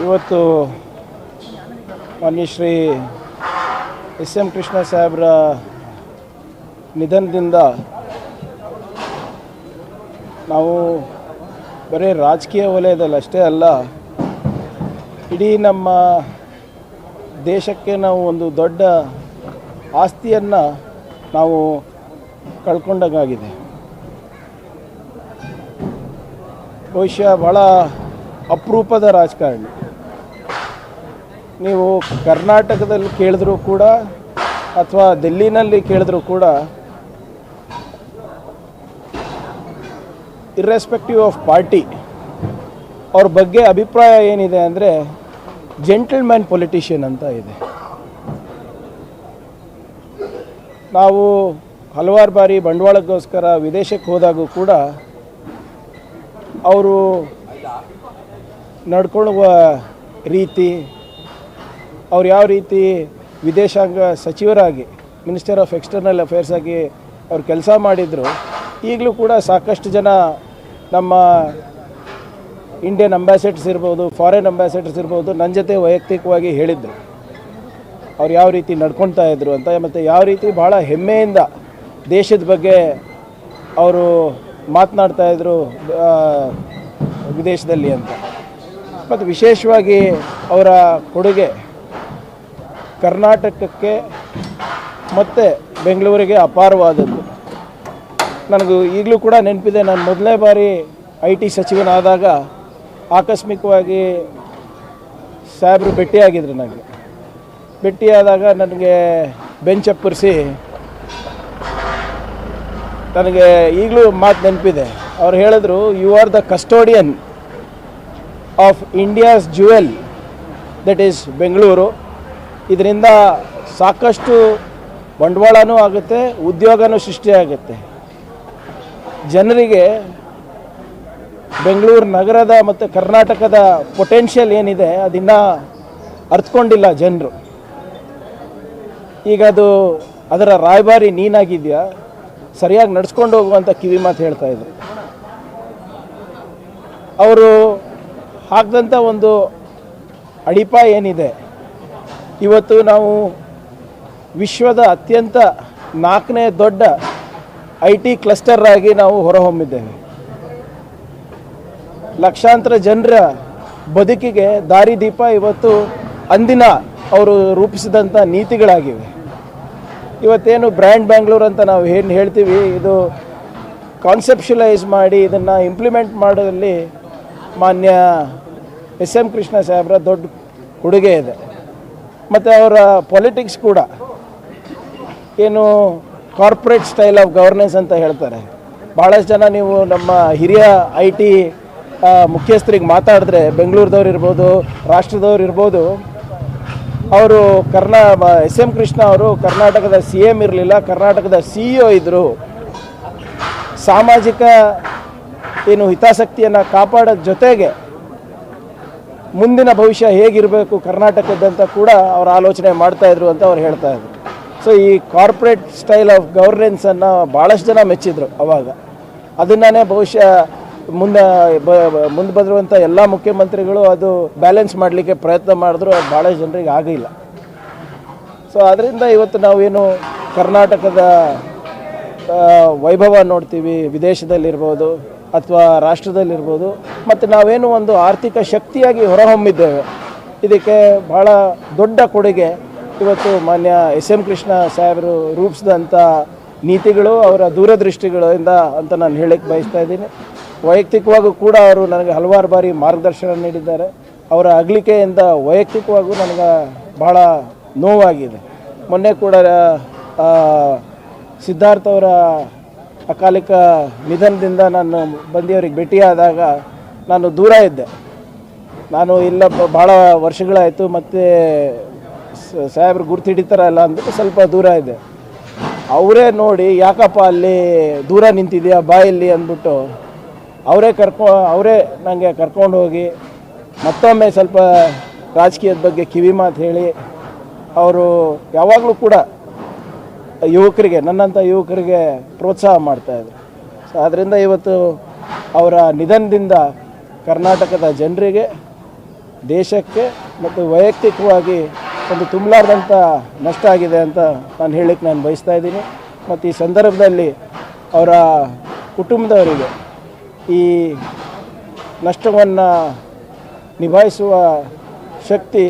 ಇವತ್ತು ಮಾನ್ಯ Shri S M Krishna ಸಾಹೇಬ್ರ ನಿಧನದಿಂದ ನಾವು ಬರೀ ರಾಜಕೀಯ ವಲಯದಲ್ಲಿ ಅಷ್ಟೇ ಅಲ್ಲ, ಇಡೀ ನಮ್ಮ ದೇಶಕ್ಕೆ ನಾವು ಒಂದು ದೊಡ್ಡ ಆಸ್ತಿಯನ್ನು ನಾವು ಕಳ್ಕೊಂಡಂಗಾಗಿದೆ. ಬಹುಶಃ ಭಾಳ ಅಪರೂಪದ ರಾಜಕಾರಣಿ. ನೀವು ಕರ್ನಾಟಕದಲ್ಲಿ ಕೇಳಿದ್ರೂ ಕೂಡ ಅಥವಾ ದಿಲ್ಲಿನಲ್ಲಿ ಕೇಳಿದ್ರೂ ಕೂಡ ಇರ್ರೆಸ್ಪೆಕ್ಟಿವ್ ಆಫ್ ಪಾರ್ಟಿ ಅವ್ರ ಬಗ್ಗೆ ಅಭಿಪ್ರಾಯ ಏನಿದೆ ಅಂದರೆ ಜೆಂಟಲ್ಮ್ಯಾನ್ ಪೊಲಿಟಿಷಿಯನ್ ಅಂತ ಇದೆ. ನಾವು ಹಲವಾರು ಬಾರಿ ಬಂಡವಾಳಕ್ಕೋಸ್ಕರ ವಿದೇಶಕ್ಕೆ ಹೋದಾಗೂ ಕೂಡ ಅವರು ನಡ್ಕೊಳ್ಳುವ ರೀತಿ, ಅವ್ರು ಯಾವ ರೀತಿ ವಿದೇಶಾಂಗ ಸಚಿವರಾಗಿ ಮಿನಿಸ್ಟರ್ ಆಫ್ ಎಕ್ಸ್ಟರ್ನಲ್ ಅಫೇರ್ಸ್ ಆಗಿ ಅವ್ರು ಕೆಲಸ ಮಾಡಿದರು. ಈಗಲೂ ಕೂಡ ಸಾಕಷ್ಟು ಜನ ನಮ್ಮ ಇಂಡಿಯನ್ ಅಂಬಾಸಿಡರ್ಸ್ ಇರ್ಬೋದು, ಫಾರಿನ್ ಅಂಬಾಸಿಡರ್ಸ್ ಇರ್ಬೋದು, ನನ್ನ ಜೊತೆ ವೈಯಕ್ತಿಕವಾಗಿ ಹೇಳಿದ್ರು ಅವ್ರು ಯಾವ ರೀತಿ ನಡ್ಕೊಳ್ತಾ ಇದ್ರು ಅಂತ, ಮತ್ತು ಯಾವ ರೀತಿ ಭಾಳ ಹೆಮ್ಮೆಯಿಂದ ದೇಶದ ಬಗ್ಗೆ ಅವರು ಮಾತನಾಡ್ತಾಯಿದ್ರು ವಿದೇಶದಲ್ಲಿ ಅಂತ. ಮತ್ತು ವಿಶೇಷವಾಗಿ ಅವರ ಕೊಡುಗೆ ಕರ್ನಾಟಕಕ್ಕೆ ಮತ್ತು ಬೆಂಗಳೂರಿಗೆ ಅಪಾರವಾದದ್ದು. ನನಗೂ ಈಗಲೂ ಕೂಡ ನೆನಪಿದೆ, ನಾನು ಮೊದಲನೇ ಬಾರಿ IT ಸಚಿವನಾದಾಗ ಆಕಸ್ಮಿಕವಾಗಿ ಸಾಹೇಬರು ಭೇಟಿಯಾಗಿದ್ರು. ಭೇಟಿಯಾದಾಗ ನನಗೆ ಬೆಂಚ್ ಅಪ್ಪರಿಸಿ, ನನಗೆ ಈಗಲೂ ಮಾತು ನೆನಪಿದೆ. ಅವ್ರು ಹೇಳಿದ್ರು, you are the custodian of India's jewel that is Bengaluru. ಇದರಿಂದ ಸಾಕಷ್ಟು ಬಂಡವಾಳನೂ ಆಗುತ್ತೆ, ಉದ್ಯೋಗನೂ ಸೃಷ್ಟಿಯಾಗುತ್ತೆ. ಜನರಿಗೆ ಬೆಂಗಳೂರು ನಗರದ ಮತ್ತು ಕರ್ನಾಟಕದ ಪೊಟೆನ್ಷಿಯಲ್ ಏನಿದೆ ಅದನ್ನು ಅರ್ಥಕೊಂಡಿಲ್ಲ ಜನರು. ಈಗ ಅದರ ರಾಯಭಾರಿ ನೀನಾಗಿದೆಯಾ, ಸರಿಯಾಗಿ ನಡ್ಸ್ಕೊಂಡು ಹೋಗುವಂಥ ಕಿವಿ ಮಾತು ಹೇಳ್ತಾಯಿದ್ರು. ಅವರು ಹಾಕಿದಂಥ ಒಂದು ಅಡಿಪಾಯ ಏನಿದೆ, ಇವತ್ತು ನಾವು ವಿಶ್ವದ ಅತ್ಯಂತ 4ನೇ ದೊಡ್ಡ IT ಕ್ಲಸ್ಟರ್ ಆಗಿ ನಾವು ಹೊರಹೊಮ್ಮಿದ್ದೇವೆ. ಲಕ್ಷಾಂತರ ಜನರ ಬದುಕಿಗೆ ದಾರಿದೀಪ ಇವತ್ತು ಅಂದಿನ ಅವರು ರೂಪಿಸಿದಂಥ ನೀತಿಗಳಾಗಿವೆ. ಇವತ್ತೇನು ಬ್ರ್ಯಾಂಡ್ ಬ್ಯಾಂಗ್ಳೂರ್ ಅಂತ ನಾವು ಏನು ಹೇಳ್ತೀವಿ, ಇದು ಕಾನ್ಸೆಪ್ಷುಲೈಸ್ ಮಾಡಿ ಇದನ್ನು ಇಂಪ್ಲಿಮೆಂಟ್ ಮಾಡೋದಲ್ಲಿ ಮಾನ್ಯ ಎಸ್ ಎಂ ಕೃಷ್ಣ ಸಾಹೇಬ್ರ ದೊಡ್ಡ ಕೊಡುಗೆ ಇದೆ. ಮತ್ತು ಅವರ ಪೊಲಿಟಿಕ್ಸ್ ಕೂಡ ಏನು ಕಾರ್ಪೊರೇಟ್ ಸ್ಟೈಲ್ ಆಫ್ ಗವರ್ನೆನ್ಸ್ ಅಂತ ಹೇಳ್ತಾರೆ. ಭಾಳಷ್ಟು ಜನ ನೀವು ನಮ್ಮ ಹಿರಿಯ IT ಮುಖ್ಯಸ್ಥರಿಗೆ ಮಾತಾಡಿದ್ರೆ, ಬೆಂಗಳೂರದವ್ರು ಇರ್ಬೋದು, ರಾಷ್ಟ್ರದವ್ರು ಇರ್ಬೋದು, ಅವರು ಎಸ್ ಎಂ ಕೃಷ್ಣ ಅವರು ಕರ್ನಾಟಕದ CM ಇರಲಿಲ್ಲ, ಕರ್ನಾಟಕದ CEO ಇದ್ದರು. ಸಾಮಾಜಿಕ ಏನು ಹಿತಾಸಕ್ತಿಯನ್ನು ಕಾಪಾಡೋದ ಜೊತೆಗೆ ಮುಂದಿನ ಭವಿಷ್ಯ ಹೇಗಿರಬೇಕು ಕರ್ನಾಟಕದಂತ ಕೂಡ ಅವರು ಆಲೋಚನೆ ಮಾಡ್ತಾಯಿದ್ರು ಅಂತ ಅವ್ರು ಹೇಳ್ತಾಯಿದ್ರು. ಸೊ ಈ ಕಾರ್ಪೊರೇಟ್ ಸ್ಟೈಲ್ ಆಫ್ ಗವರ್ನೆನ್ಸನ್ನು ಭಾಳಷ್ಟು ಜನ ಮೆಚ್ಚಿದ್ರು ಅವಾಗ. ಅದನ್ನೇ ಬಹುಶಃ ಮುಂದೆ ಬಂದಿರುವಂಥ ಎಲ್ಲ ಮುಖ್ಯಮಂತ್ರಿಗಳು ಅದು ಬ್ಯಾಲೆನ್ಸ್ ಮಾಡಲಿಕ್ಕೆ ಪ್ರಯತ್ನ ಮಾಡಿದ್ರು, ಅದು ಭಾಳಷ್ಟು ಜನರಿಗೆ ಆಗಿಲ್ಲ. ಸೊ ಅದರಿಂದ ಇವತ್ತು ನಾವೇನು ಕರ್ನಾಟಕದ ವೈಭವ ನೋಡ್ತೀವಿ, ವಿದೇಶದಲ್ಲಿರ್ಬೋದು ಅಥವಾ ರಾಷ್ಟ್ರದಲ್ಲಿರ್ಬೋದು, ಮತ್ತು ನಾವೇನು ಒಂದು ಆರ್ಥಿಕ ಶಕ್ತಿಯಾಗಿ ಹೊರಹೊಮ್ಮಿದ್ದೇವೆ. ಇದಕ್ಕೆ ಭಾಳ ದೊಡ್ಡ ಕೊಡುಗೆ ಇವತ್ತು ಮಾನ್ಯ ಎಸ್ ಎಂ ಕೃಷ್ಣ ಸಾಹೇಬರು ರೂಪಿಸಿದಂಥ ನೀತಿಗಳು, ಅವರ ದೂರದೃಷ್ಟಿಗಳಿಂದ ಅಂತ ನಾನು ಹೇಳಕ್ಕೆ ಬಯಸ್ತಾ ಇದ್ದೀನಿ. ವೈಯಕ್ತಿಕವಾಗೂ ಕೂಡ ಅವರು ನನಗೆ ಹಲವಾರು ಬಾರಿ ಮಾರ್ಗದರ್ಶನ ನೀಡಿದ್ದಾರೆ. ಅವರ ಅಗಲಿಕೆಯಿಂದ ವೈಯಕ್ತಿಕವಾಗೂ ನನಗೆ ಭಾಳ ನೋವಾಗಿದೆ. ಮೊನ್ನೆ ಕೂಡ ಸಿದ್ಧಾರ್ಥ ಅವರ ಅಕಾಲಿಕ ನಿಧನದಿಂದ ನಾನು ಬಂದಿಯವರಿಗೆ ಭೇಟಿಯಾದಾಗ ನಾನು ದೂರ ಇದ್ದೆ. ನಾನು ಇಲ್ಲ ಭಾಳ ವರ್ಷಗಳಾಯಿತು, ಮತ್ತು ಸಾಹೇಬ್ರು ಗುರ್ತು ಹಿಡಿತಾರಲ್ಲ ಅಂದ್ಬಿಟ್ಟು ಸ್ವಲ್ಪ ದೂರ ಇದ್ದೆ. ಅವರೇ ನೋಡಿ, ಯಾಕಪ್ಪ ಅಲ್ಲಿ ದೂರ ನಿಂತಿದೆಯಾ ಬಾಯಲ್ಲಿ ಅಂದ್ಬಿಟ್ಟು ಅವರೇ ನನಗೆ ಕರ್ಕೊಂಡು ಹೋಗಿ ಮತ್ತೊಮ್ಮೆ ಸ್ವಲ್ಪ ರಾಜಕೀಯದ ಬಗ್ಗೆ ಕಿವಿ ಮಾತು ಹೇಳಿ, ಅವರು ಯಾವಾಗಲೂ ಕೂಡ ಯುವಕರಿಗೆ, ನನ್ನಂಥ ಯುವಕರಿಗೆ ಪ್ರೋತ್ಸಾಹ ಮಾಡ್ತಾಯಿದ್ರು. ಸೊ ಅದರಿಂದ ಇವತ್ತು ಅವರ ನಿಧನದಿಂದ ಕರ್ನಾಟಕದ ಜನರಿಗೆ ದೇಶಕ್ಕೆ ಮತ್ತು ವೈಯಕ್ತಿಕವಾಗಿ ಒಂದು ತುಂಬಲಾರ್ದಂಥ ನಷ್ಟ ಆಗಿದೆ ಅಂತ ನಾನು ಹೇಳಲಿಕ್ಕೆ ನಾನು ಬಯಸ್ತಾ ಇದ್ದೀನಿ. ಮತ್ತು ಈ ಸಂದರ್ಭದಲ್ಲಿ ಅವರ ಕುಟುಂಬದವರಿಗೆ ಈ ನಷ್ಟವನ್ನು ನಿಭಾಯಿಸುವ ಶಕ್ತಿ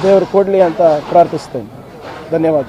ದೇವರು ಕೊಡಲಿ ಅಂತ ಪ್ರಾರ್ಥಿಸ್ತೇನೆ. ಧನ್ಯವಾದ.